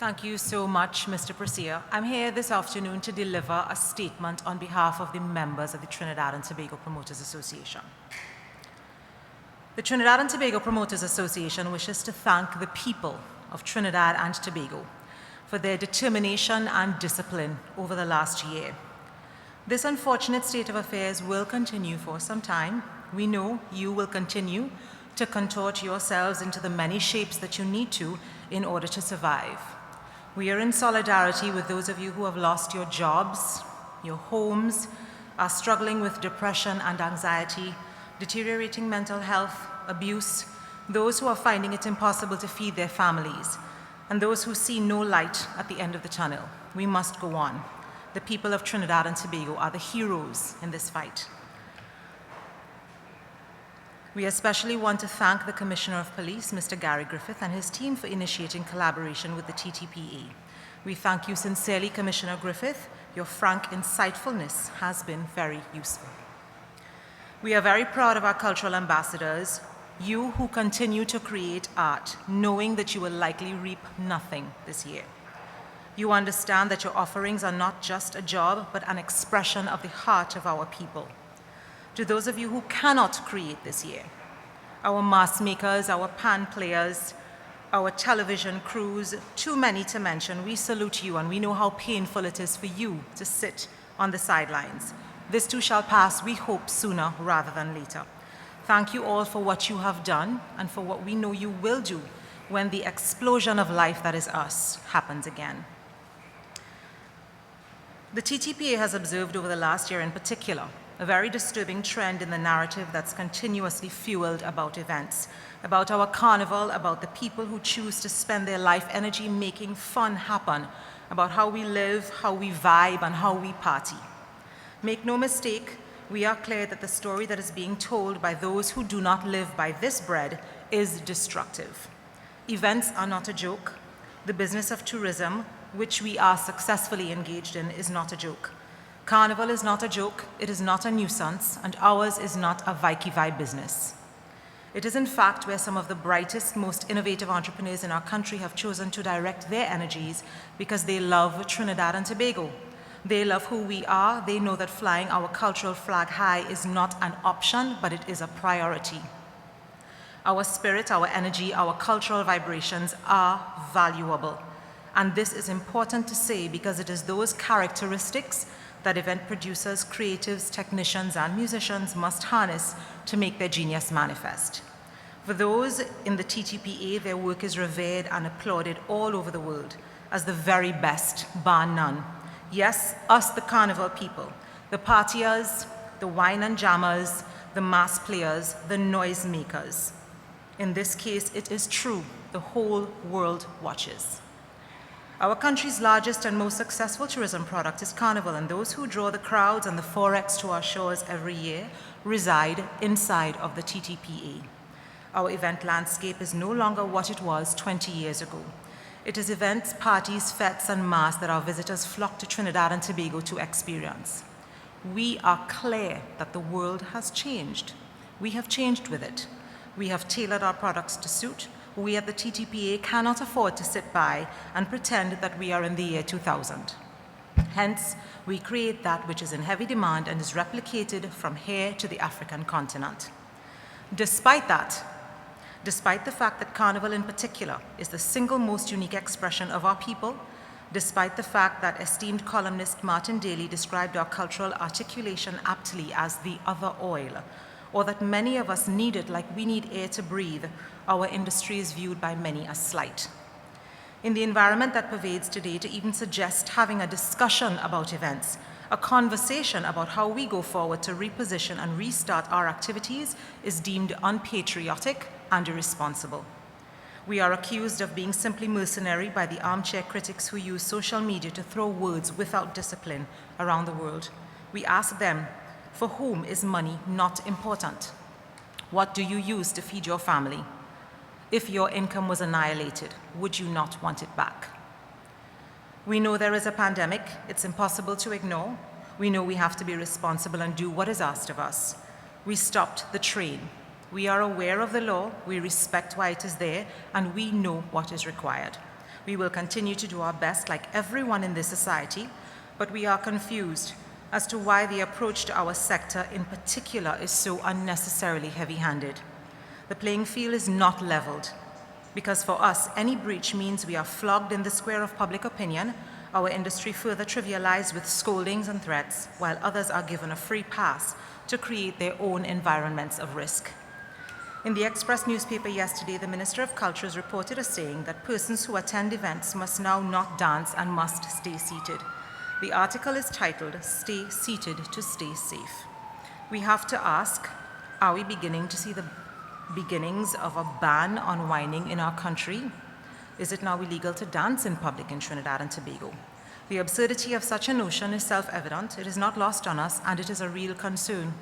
Thank you so much, Mr. Presea. I'm here this afternoon to deliver a statement on behalf of the members of the Trinidad and Tobago Promoters Association. The Trinidad and Tobago Promoters Association wishes to thank the people of Trinidad and Tobago for their determination and discipline over the last year. This unfortunate state of affairs will continue for some time. We know you will continue to contort yourselves into the many shapes that you need to in order to survive. We are in solidarity with those of you who have lost your jobs, your homes, are struggling with depression and anxiety, deteriorating mental health, abuse, those who are finding it impossible to feed their families, and those who see no light at the end of the tunnel. We must go on. The people of Trinidad and Tobago are the heroes in this fight. We especially want to thank the Commissioner of Police, Mr. Gary Griffith, and his team for initiating collaboration with the TTPA. We thank you sincerely, Commissioner Griffith. Your frank insightfulness has been very useful. We are very proud of our cultural ambassadors, you who continue to create art, knowing that you will likely reap nothing this year. You understand that your offerings are not just a job, but an expression of the heart of our people. To those of you who cannot create this year, our mask makers, our pan players, our television crews, too many to mention, we salute you and we know how painful it is for you to sit on the sidelines. This too shall pass, we hope, sooner rather than later. Thank you all for what you have done and for what we know you will do when the explosion of life that is us happens again. The TTPA has observed over the last year in particular a very disturbing trend in the narrative that's continuously fueled about events, about our carnival, about the people who choose to spend their life energy making fun happen, about how we live, how we vibe, and how we party. Make no mistake, we are clear that the story that is being told by those who do not live by this bread is destructive. Events are not a joke. The business of tourism, which we are successfully engaged in, is not a joke. Carnival is not a joke, it is not a nuisance, and ours is not a Vicky-Vibe business. It is in fact where some of the brightest, most innovative entrepreneurs in our country have chosen to direct their energies because they love Trinidad and Tobago. They love who we are, they know that flying our cultural flag high is not an option, but it is a priority. Our spirit, our energy, our cultural vibrations are valuable. And this is important to say because it is those characteristics that event producers, creatives, technicians, and musicians must harness to make their genius manifest. For those in the TTPA, their work is revered and applauded all over the world as the very best, bar none. Yes, us, the carnival people, the partiers, the wine and jammers, the mass players, the noise makers. In this case, it is true, the whole world watches. Our country's largest and most successful tourism product is Carnival, and those who draw the crowds and the forex to our shores every year reside inside of the TTPA. Our event landscape is no longer what it was 20 years ago. It is events, parties, fetes, and mass that our visitors flock to Trinidad and Tobago to experience. We are clear that the world has changed. We have changed with it. We have tailored our products to suit. We at the TTPA cannot afford to sit by and pretend that we are in the year 2000. Hence, we create that which is in heavy demand and is replicated from here to the African continent. Despite that, despite the fact that Carnival in particular is the single most unique expression of our people, despite the fact that esteemed columnist Martin Daly described our cultural articulation aptly as the other oil, or that many of us need it like we need air to breathe, our industry is viewed by many as slight. In the environment that pervades today, to even suggest having a discussion about events, a conversation about how we go forward to reposition and restart our activities is deemed unpatriotic and irresponsible. We are accused of being simply mercenary by the armchair critics who use social media to throw words without discipline around the world. We ask them, for whom is money not important? What do you use to feed your family? If your income was annihilated, would you not want it back? We know there is a pandemic. It's impossible to ignore. We know we have to be responsible and do what is asked of us. We stopped the train. We are aware of the law, we respect why it is there, and we know what is required. We will continue to do our best like everyone in this society, but we are confused as to why the approach to our sector in particular is so unnecessarily heavy-handed. The playing field is not leveled, because for us, any breach means we are flogged in the square of public opinion, our industry further trivialized with scoldings and threats, while others are given a free pass to create their own environments of risk. In the Express newspaper yesterday, the Minister of Culture is reported as saying that persons who attend events must now not dance and must stay seated. The article is titled, "Stay Seated to Stay Safe." We have to ask, are we beginning to see the beginnings of a ban on whining in our country? Is it now illegal to dance in public in Trinidad and Tobago? The absurdity of such a notion is self-evident, it is not lost on us, and it is a real concern.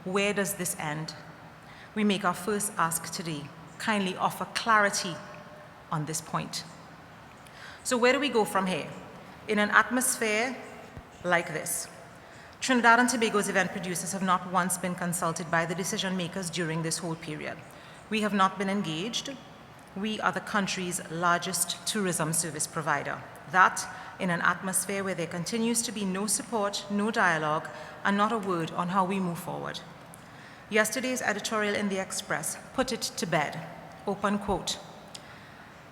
Where does this end? We make our first ask today. Kindly offer clarity on this point. So where do we go from here? In an atmosphere like this, Trinidad and Tobago's event producers have not once been consulted by the decision makers during this whole period. We have not been engaged. We are the country's largest tourism service provider. That in an atmosphere where there continues to be no support, no dialogue, and not a word on how we move forward. Yesterday's editorial in the Express put it to bed, open quote.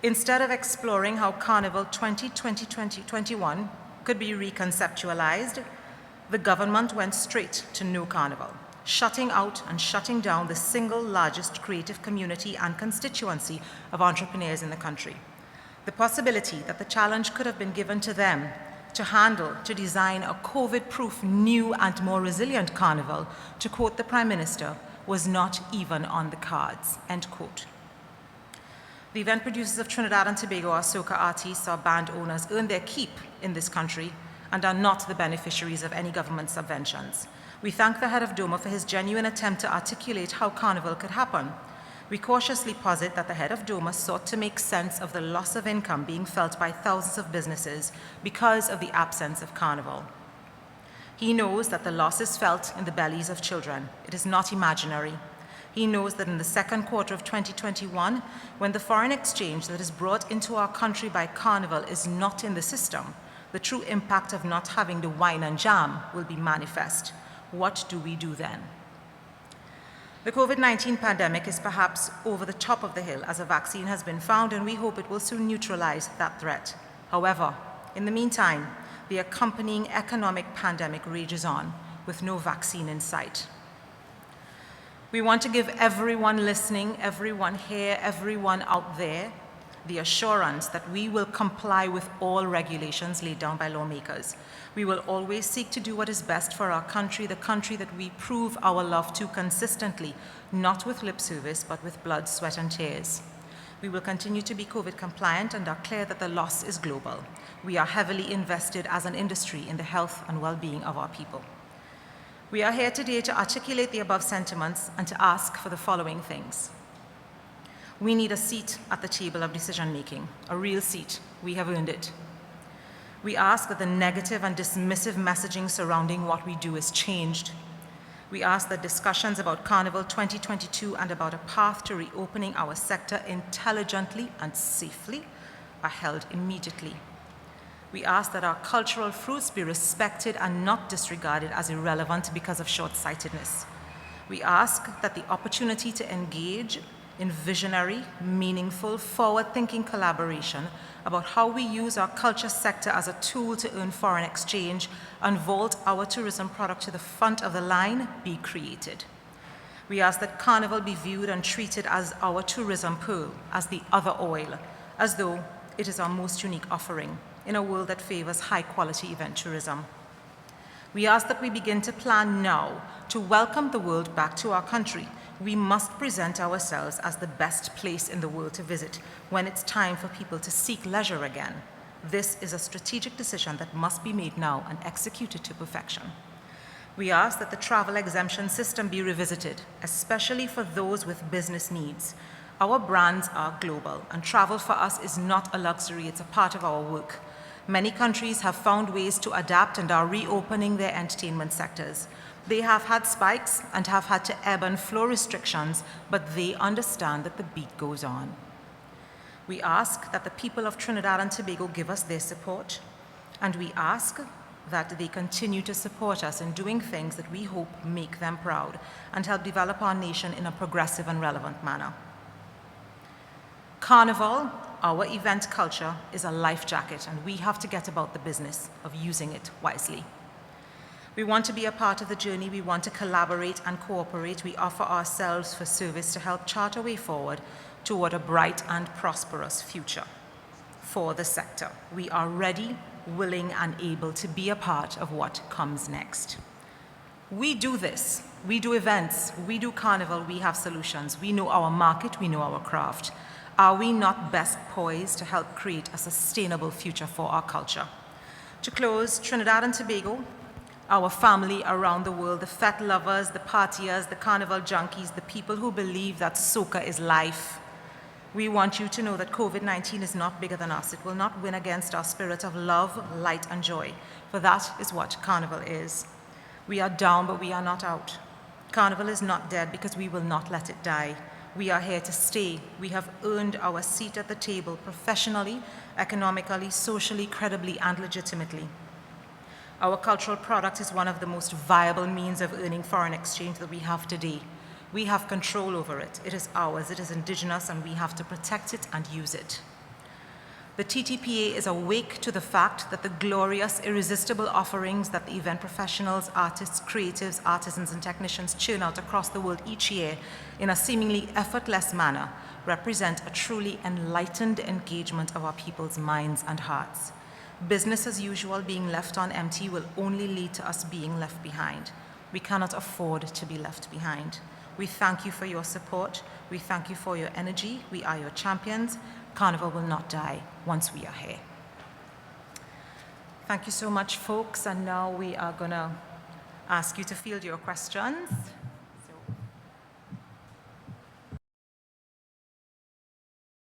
Instead of exploring how Carnival 2020-2021 could be reconceptualized, the government went straight to no carnival, shutting out and shutting down the single largest creative community and constituency of entrepreneurs in the country. The possibility that the challenge could have been given to them to handle, to design a COVID-proof, new and more resilient carnival, to quote the Prime Minister, was not even on the cards, end quote. The event producers of Trinidad and Tobago, our soca artists, our band owners, earn their keep in this country and are not the beneficiaries of any government subventions. We thank the head of DOMA for his genuine attempt to articulate how Carnival could happen. We cautiously posit that the head of DOMA sought to make sense of the loss of income being felt by thousands of businesses because of the absence of Carnival. He knows that the loss is felt in the bellies of children. It is not imaginary. He knows that in the second quarter of 2021, when the foreign exchange that is brought into our country by Carnival is not in the system, the true impact of not having the wine and jam will be manifest. What do we do then? The COVID-19 pandemic is perhaps over the top of the hill as a vaccine has been found, and we hope it will soon neutralize that threat. However, in the meantime, the accompanying economic pandemic rages on with no vaccine in sight. We want to give everyone listening, everyone here, everyone out there, the assurance that we will comply with all regulations laid down by lawmakers. We will always seek to do what is best for our country, the country that we prove our love to consistently, not with lip service, but with blood, sweat, and tears. We will continue to be COVID compliant and are clear that the loss is global. We are heavily invested as an industry in the health and well-being of our people. We are here today to articulate the above sentiments and to ask for the following things. We need a seat at the table of decision-making, a real seat. We have earned it. We ask that the negative and dismissive messaging surrounding what we do is changed. We ask that discussions about Carnival 2022 and about a path to reopening our sector intelligently and safely are held immediately. We ask that our cultural fruits be respected and not disregarded as irrelevant because of short-sightedness. We ask that the opportunity to engage in visionary, meaningful, forward-thinking collaboration about how we use our culture sector as a tool to earn foreign exchange and vault our tourism product to the front of the line be created. We ask that Carnival be viewed and treated as our tourism pearl, as the other oil, as though it is our most unique offering in a world that favors high-quality event tourism. We ask that we begin to plan now to welcome the world back to our country. We must present ourselves as the best place in the world to visit when it's time for people to seek leisure again. This is a strategic decision that must be made now and executed to perfection. We ask that the travel exemption system be revisited, especially for those with business needs. Our brands are global, and travel for us is not a luxury, it's a part of our work. Many countries have found ways to adapt and are reopening their entertainment sectors. They have had spikes and have had to ebb and flow restrictions, but they understand that the beat goes on. We ask that the people of Trinidad and Tobago give us their support, and we ask that they continue to support us in doing things that we hope make them proud and help develop our nation in a progressive and relevant manner. Carnival, our event culture, is a life jacket, and we have to get about the business of using it wisely. We want to be a part of the journey. We want to collaborate and cooperate. We offer ourselves for service to help chart a way forward toward a bright and prosperous future for the sector. We are ready, willing, and able to be a part of what comes next. We do this. We do events. We do Carnival. We have solutions. We know our market. We know our craft. Are we not best poised to help create a sustainable future for our culture? To close, Trinidad and Tobago, our family around the world, the fete lovers, the partiers, the carnival junkies, the people who believe that soca is life. We want you to know that COVID-19 is not bigger than us. It will not win against our spirit of love, light, and joy, for that is what Carnival is. We are down, but we are not out. Carnival is not dead because we will not let it die. We are here to stay. We have earned our seat at the table professionally, economically, socially, credibly, and legitimately. Our cultural product is one of the most viable means of earning foreign exchange that we have today. We have control over it. It is ours, it is indigenous, and we have to protect it and use it. The TTPA is awake to the fact that the glorious, irresistible offerings that the event professionals, artists, creatives, artisans, and technicians churn out across the world each year in a seemingly effortless manner represent a truly enlightened engagement of our people's minds and hearts. Business as usual being left on empty will only lead to us being left behind. We cannot afford to be left behind. We thank you for your support. We thank you for your energy. We are your champions. Carnival will not die once we are here. Thank you so much, folks. And now we are going to ask you to field your questions.